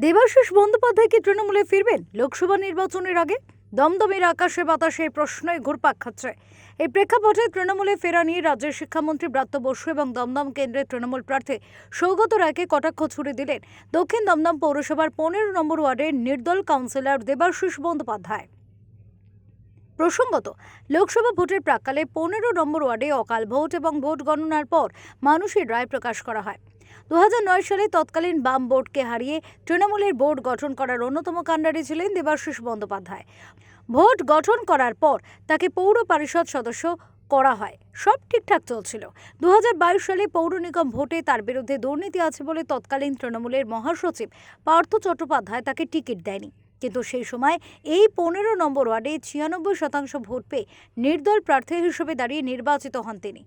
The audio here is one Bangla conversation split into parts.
দেবাশিস বন্দ্যোপাধ্যায় কি তৃণমূলে ফিরবেন লোকসভা নির্বাচনের আগে? দমদমের আকাশে বাতাসে প্রশ্নই ঘুরপাক খাচ্ছে। এই প্রেক্ষাপটে তৃণমূলে ফেরা নিয়ে রাজ্যের শিক্ষামন্ত্রী ব্রাত্য বসু এবং দমদম কেন্দ্রের তৃণমূল প্রার্থী সৌগত রায়কে কটাক্ষ ছুড়ে দিলেন দক্ষিণ দমদম পৌরসভার 15 নম্বর ওয়ার্ডের নির্দল কাউন্সিলর দেবাশিস বন্দ্যোপাধ্যায়। প্রসঙ্গত, লোকসভা ভোটের প্রাক্কালে 15 নম্বর ওয়ার্ডে অকাল ভোট এবং ভোট গণনার পর মানুষের রায় প্রকাশ করা হয়। 2009 সালে তৎকালীন বাম বোর্ডকে হারিয়ে তৃণমূলের বোর্ড গঠন করার অন্যতম কাণ্ডারি ছিলেন দেবাশিস বন্দ্যোপাধ্যায়। ভোট গঠন করার পর তাকে পৌর পরিষদ সদস্য করা হয়। সব ঠিকঠাক চলছিল। 2022 সালে পৌর নিগম ভোটে তার বিরুদ্ধে দুর্নীতি আছে বলে তৎকালীন তৃণমূলের মহাসচিব পার্থ চট্টোপাধ্যায় তাকে টিকিট দেয়নি। কিন্তু সেই সময় এই 15 নম্বর ওয়ার্ডে 96% ভোট পেয়ে নির্দল প্রার্থী হিসেবে দাঁড়িয়ে নির্বাচিত হন তিনি।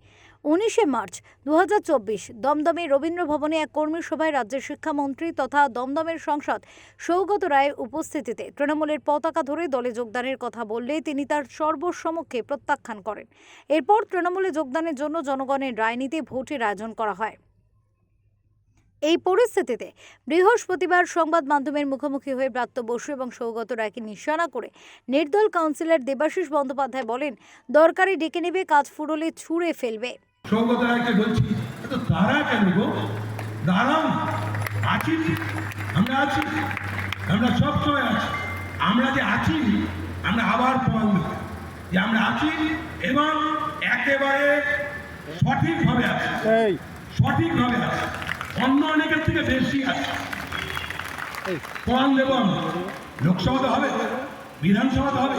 19শে মার্চ 2024 দমদমে রবীন্দ্র ভবনে এক কর্মী সভায় রাজ্যের শিক্ষামন্ত্রী তথা দমদমের সাংসদ সৌগত রায়ের উপস্থিতিতে তৃণমূলের পতাকা ধরে দলে যোগদানের কথা বললে তিনি তার সর্বসমক্ষে প্রত্যাখ্যান করেন। এরপর তৃণমূলে যোগদানের জন্য জনগণের রায় নিতে ভোটের আয়োজন করা হয়। এই পরিস্থিতিতে বৃহস্পতিবার সংবাদ মাধ্যমের মুখোমুখি হয়ে ব্রাত্য বসু এবং সৌগত রায়কে নিশানা করে নির্দল কাউন্সিলর দেবাশিস বন্দ্যোপাধ্যায় বলেন, দরকারি ডেকে নেবে, কাজ ফুরলে ছুঁড়ে ফেলবে। সৌগত রায়কে বলছি, তো তারা কেন গো? দাঁড়ান, আছি, আমরা আছি, আমরা সবসময় আছি। আমরা যে আছি, আমরা আবার প্রমাণ দেব যে আমরা আছি এবং একেবারে সঠিকভাবে আছি, সঠিকভাবে আছি, অন্য অনেকের থেকে বেশি আছে। প্রমাণ দেব আমরা। লোকসভা তো হবে, বিধানসভা তো হবে।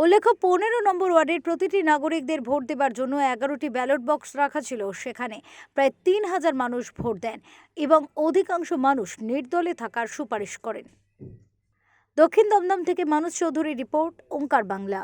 উল্লেখ্য, 15 নম্বর ওয়ার্ডের প্রতিটি নাগরিকদের ভোট দেবার জন্য 11টি ব্যালট বক্স রাখা ছিল। সেখানে প্রায় 3000 মানুষ ভোট দেন এবং অধিকাংশ মানুষ নির্দলে থাকার সুপারিশ করেন। দক্ষিণ দমদম থেকে মানুষ চৌধুরী রিপোর্ট, ওঙ্কার বাংলা।